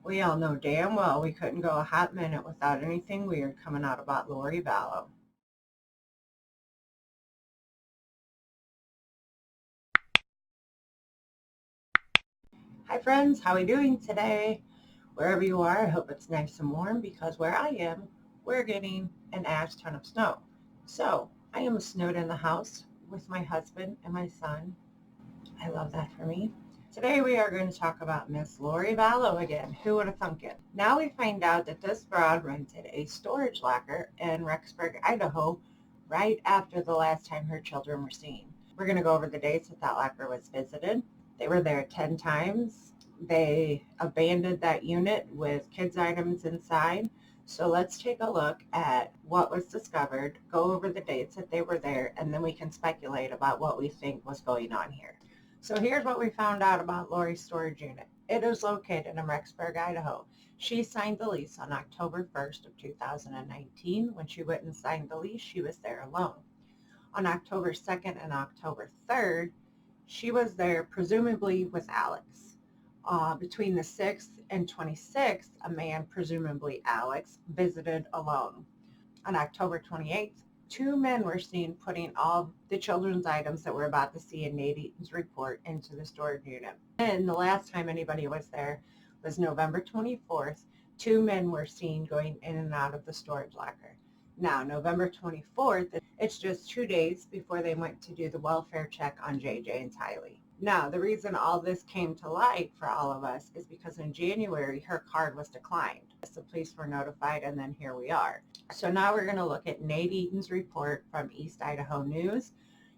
We all know damn well we couldn't go a hot minute without anything weird coming out about Lori Vallow. Hi friends, how are we doing today? Wherever you are, I hope it's nice and warm because where I am, we're getting an ass ton of snow. So I am snowed in the house with my husband and my son. I love that for me. Today we are going to talk about Miss Lori Vallow again. Who would have thunk it? Now we find out that this broad rented a storage locker in Rexburg, Idaho, right after the last time her children were seen. We're going to go over the dates that locker was visited. They were there 10 times. They abandoned that unit with kids' items inside. So let's take a look at what was discovered, go over the dates that they were there, and then we can speculate about what we think was going on here. So here's what we found out about Lori's storage unit. It is located in Rexburg, Idaho. She signed the lease on October 1st of 2019. When she went and signed the lease, she was there alone. On October 2nd and October 3rd, she was there presumably with Alex. Between the 6th and 26th, a man, presumably Alex, visited alone. On October 28th, two men were seen putting all the children's items that we're about to see in Nate Eaton's report into the storage unit. And the last time anybody was there was November 24th. Two men were seen going in and out of the storage locker. Now, November 24th, it's just 2 days before they went to do the welfare check on JJ and Tylee. Now, the reason all this came to light for all of us is because in January, her card was declined. The police were notified, and then here we are. So now we're going to look at Nate Eaton's report from East Idaho News.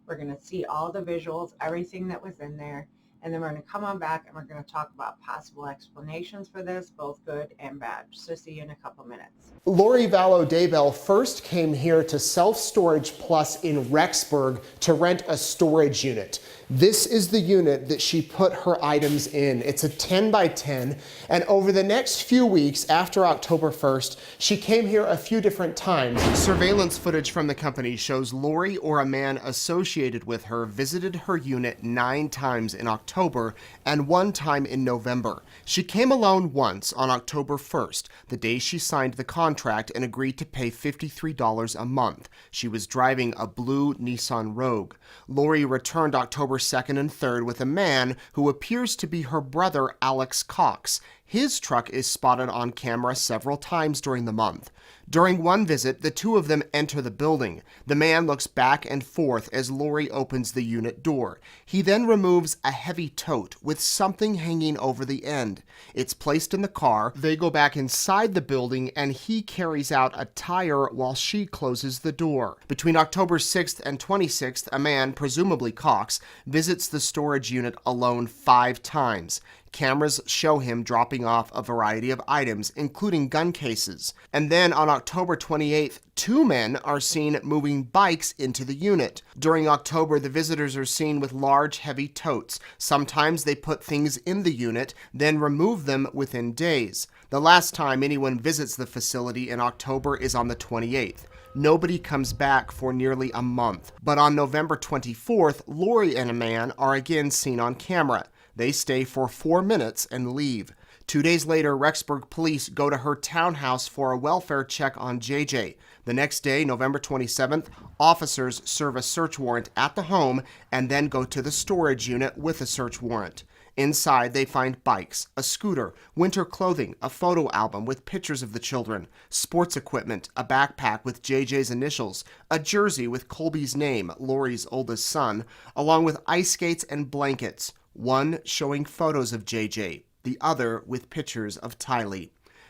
We're going to see all the visuals, everything that was in there, and then we're going to come on back and we're going to talk about possible explanations for this, both good and bad. So see you in a couple minutes. Lori Vallow Daybell first came here to Self Storage Plus in Rexburg to rent a storage unit. This is the unit that she put her items in. It's a 10 by 10, and over the next few weeks after October 1st, she came here a few different times. Surveillance footage from the company shows Lori or a man associated with her visited her unit 9 times in October and 1 time in November. She came alone once on October 1st, the day she signed the contract and agreed to pay $53 a month. She was driving a blue Nissan Rogue. Lori returned October 2nd and 3rd with a man who appears to be her brother, Alex Cox. His truck is spotted on camera several times during the month. During one visit, the two of them enter the building. The man looks back and forth as Lori opens the unit door. He then removes a heavy tote with something hanging over the end. It's placed in the car. They go back inside the building and he carries out a tire while she closes the door. Between October 6th and 26th, a man, presumably Cox, visits the storage unit alone 5 times. Cameras show him dropping off a variety of items, including gun cases. And then on October 28th, 2 men are seen moving bikes into the unit. During October, the visitors are seen with large, heavy totes. Sometimes they put things in the unit, then remove them within days. The last time anyone visits the facility in October is on the 28th. Nobody comes back for nearly a month. But on November 24th, Lori and a man are again seen on camera. They stay for 4 minutes and leave. 2 days later, Rexburg police go to her townhouse for a welfare check on JJ. The next day, November 27th, officers serve a search warrant at the home and then go to the storage unit with a search warrant. Inside, they find bikes, a scooter, winter clothing, a photo album with pictures of the children, sports equipment, a backpack with JJ's initials, a jersey with Colby's name, Lori's oldest son, along with ice skates and blankets. One showing photos of JJ, the other with pictures of Tylee.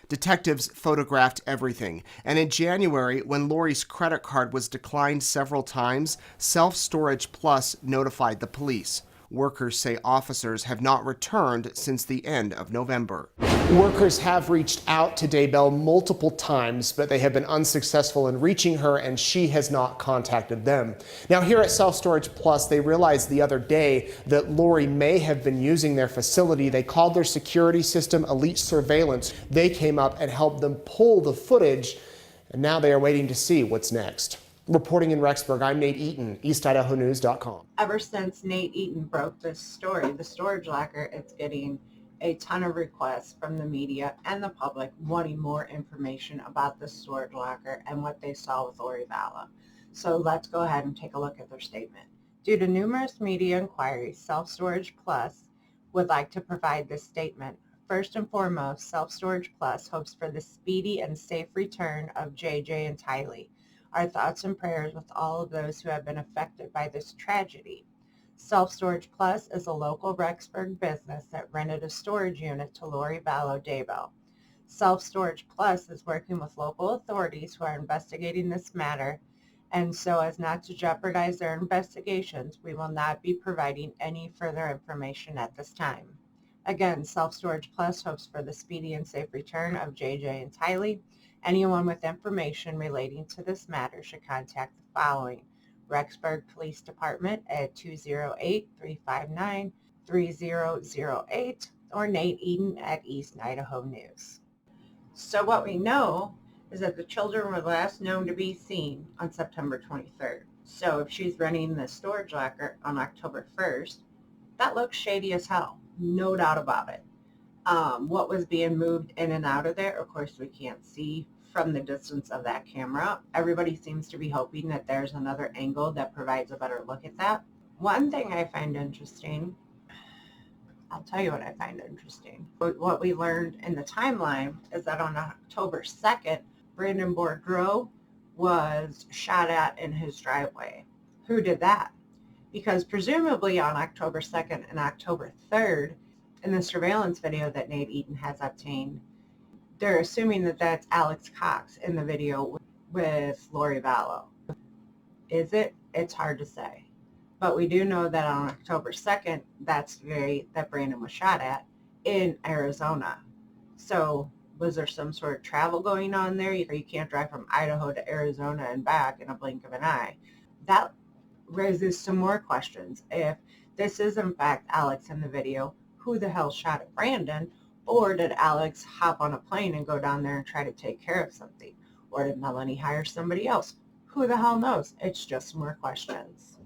Detectives photographed everything, and in January, when Lori's credit card was declined several times, Self Storage Plus notified the police. Workers say officers have not returned since the end of November. Workers have reached out to Daybell multiple times, but they have been unsuccessful in reaching her, and she has not contacted them. Now, here at Self Storage Plus, they realized the other day that Lori may have been using their facility. They called their security system Elite Surveillance. They came up and helped them pull the footage, and now they are waiting to see what's next. Reporting in Rexburg, I'm Nate Eaton, EastIdahoNews.com. Ever since Nate Eaton broke this story, the storage locker, it's getting a ton of requests from the media and the public wanting more information about the storage locker and what they saw with Lori Vallow. So let's go ahead and take a look at their statement. Due to numerous media inquiries, Self Storage Plus would like to provide this statement. First and foremost, Self Storage Plus hopes for the speedy and safe return of JJ and Tylee. Our thoughts and prayers with all of those who have been affected by this tragedy. Self Storage Plus is a local Rexburg business that rented a storage unit to Lori Vallow Daybell. Self Storage Plus is working with local authorities who are investigating this matter, and so as not to jeopardize their investigations, we will not be providing any further information at this time. Again, Self Storage Plus hopes for the speedy and safe return of JJ and Tylee. Anyone with information relating to this matter should contact the following: Rexburg Police Department at 208-359-3008 or Nate Eden at East Idaho News. So what we know is that the children were last known to be seen on September 23rd. So if she's renting the storage locker on October 1st, that looks shady as hell. No doubt about it. What was being moved in and out of there, of course, we can't see from the distance of that camera. Everybody seems to be hoping that there's another angle that provides a better look at that. One thing I find interesting, I'll tell you what I find interesting. What we learned in the timeline is that on October 2nd, Brandon Boudreaux was shot at in his driveway. Who did that? Because presumably on October 2nd and October 3rd, in the surveillance video that Nate Eden has obtained, they're assuming that that's Alex Cox in the video with Lori Vallow. Is it? It's hard to say. But we do know that on October 2nd, that's the day that Brandon was shot at in Arizona. So was there some sort of travel going on there? You can't drive from Idaho to Arizona and back in a blink of an eye. That raises some more questions. If this is in fact Alex in the video, who the hell shot at Brandon? Or did Alex hop on a plane and go down there and try to take care of something? Or did Melanie hire somebody else? Who the hell knows? It's just more questions.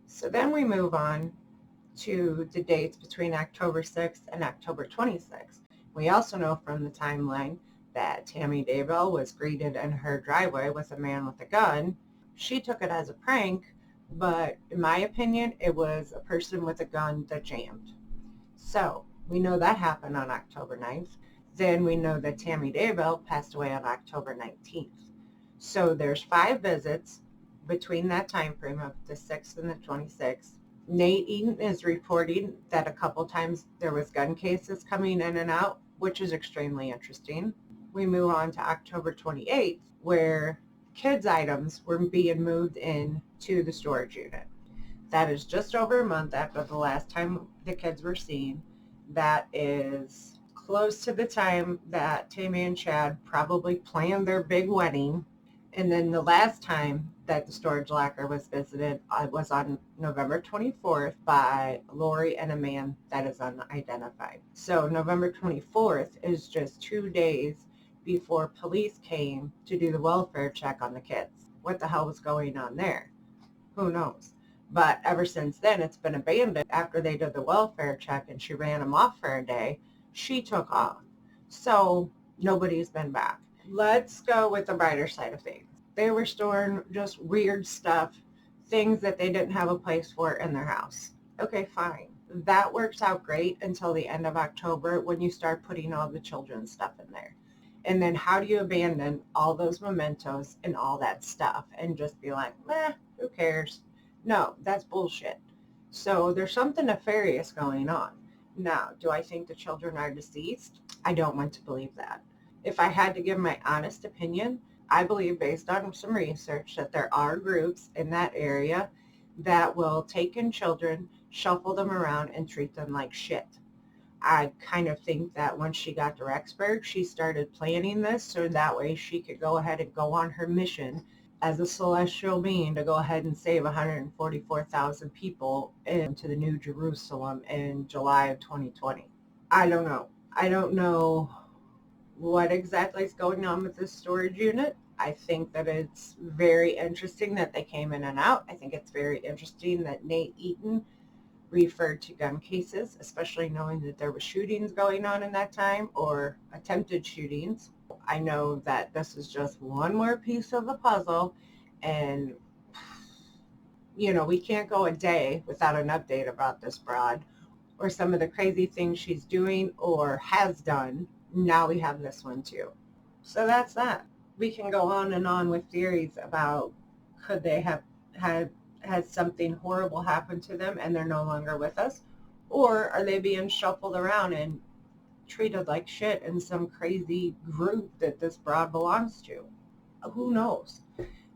So then we move on to the dates between October 6th and October 26th. We also know from the timeline that Tammy Daybell was greeted in her driveway with a man with a gun. She took it as a prank, but in my opinion, it was a person with a gun that jammed. So we know that happened on October 9th. Then we know that Tammy Daybell passed away on October 19th. So there's 5 visits between that time frame of the 6th and the 26th. Nate Eden is reporting that a couple times there was gun cases coming in and out, which is extremely interesting. We move on to October 28th, where kids' items were being moved in to the storage unit. That is just over a month after the last time the kids were seen. That is close to the time that Tammy and Chad probably planned their big wedding. And then the last time that the storage locker was visited was on November 24th by Lori and a man that is unidentified. So November 24th is just 2 days before police came to do the welfare check on the kids. What the hell was going on there? Who knows? But ever since then, it's been abandoned. After they did the welfare check and she ran them off for a day, she took off. So nobody's been back. Let's go with the brighter side of things. They were storing just weird stuff, things that they didn't have a place for in their house. Okay, fine. That works out great until the end of October when you start putting all the children's stuff in there. And then how do you abandon all those mementos and all that stuff and just be like, meh, who cares? No, that's bullshit. So there's something nefarious going on. Now, do I think the children are deceased? I don't want to believe that. If I had to give my honest opinion, I believe based on some research that there are groups in that area that will take in children, shuffle them around, and treat them like shit. I kind of think that once she got to Rexburg, she started planning this so that way she could go ahead and go on her mission as a celestial being to go ahead and save 144,000 people into the New Jerusalem in July of 2020. I don't know. I don't know what exactly is going on with this storage unit. I think that it's very interesting that they came in and out. I think it's very interesting that Nate Eden referred to gun cases, especially knowing that there were shootings going on in that time or attempted shootings. I know that this is just one more piece of the puzzle, and we can't go a day without an update about this broad or some of the crazy things she's doing or has done. Now we have this one too. So that's that. We can go on and on with theories about could they have had something horrible happen to them and they're no longer with us, or are they being shuffled around and treated like shit in some crazy group that this broad belongs to? Who knows?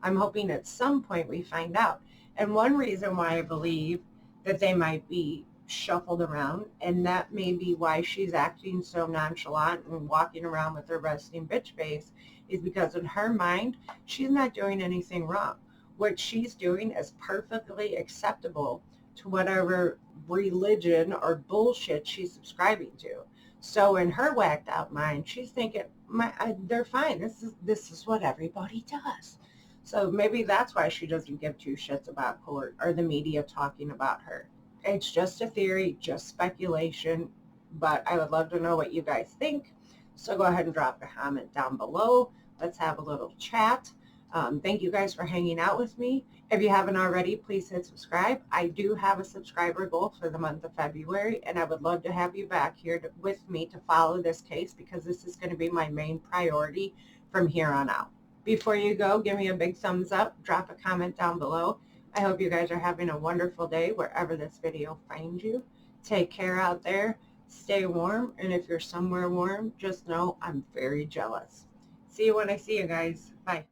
I'm hoping at some point we find out. And one reason why I believe that they might be shuffled around, and that may be why she's acting so nonchalant and walking around with her resting bitch face, is because in her mind, she's not doing anything wrong. What she's doing is perfectly acceptable to whatever religion or bullshit she's subscribing to. So in her whacked out mind, she's thinking, they're fine. This is what everybody does. So maybe that's why she doesn't give two shits about court or the media talking about her. It's just a theory, just speculation, but I would love to know what you guys think. So go ahead and drop a comment down below. Let's have a little chat. Thank you guys for hanging out with me. If you haven't already, please hit subscribe. I do have a subscriber goal for the month of February, and I would love to have you back here with me to follow this case, because this is going to be my main priority from here on out. Before you go, give me a big thumbs up, drop a comment down below. I hope you guys are having a wonderful day wherever this video finds you. Take care out there, stay warm, and if you're somewhere warm, just know I'm very jealous. See you when I see you guys. Bye.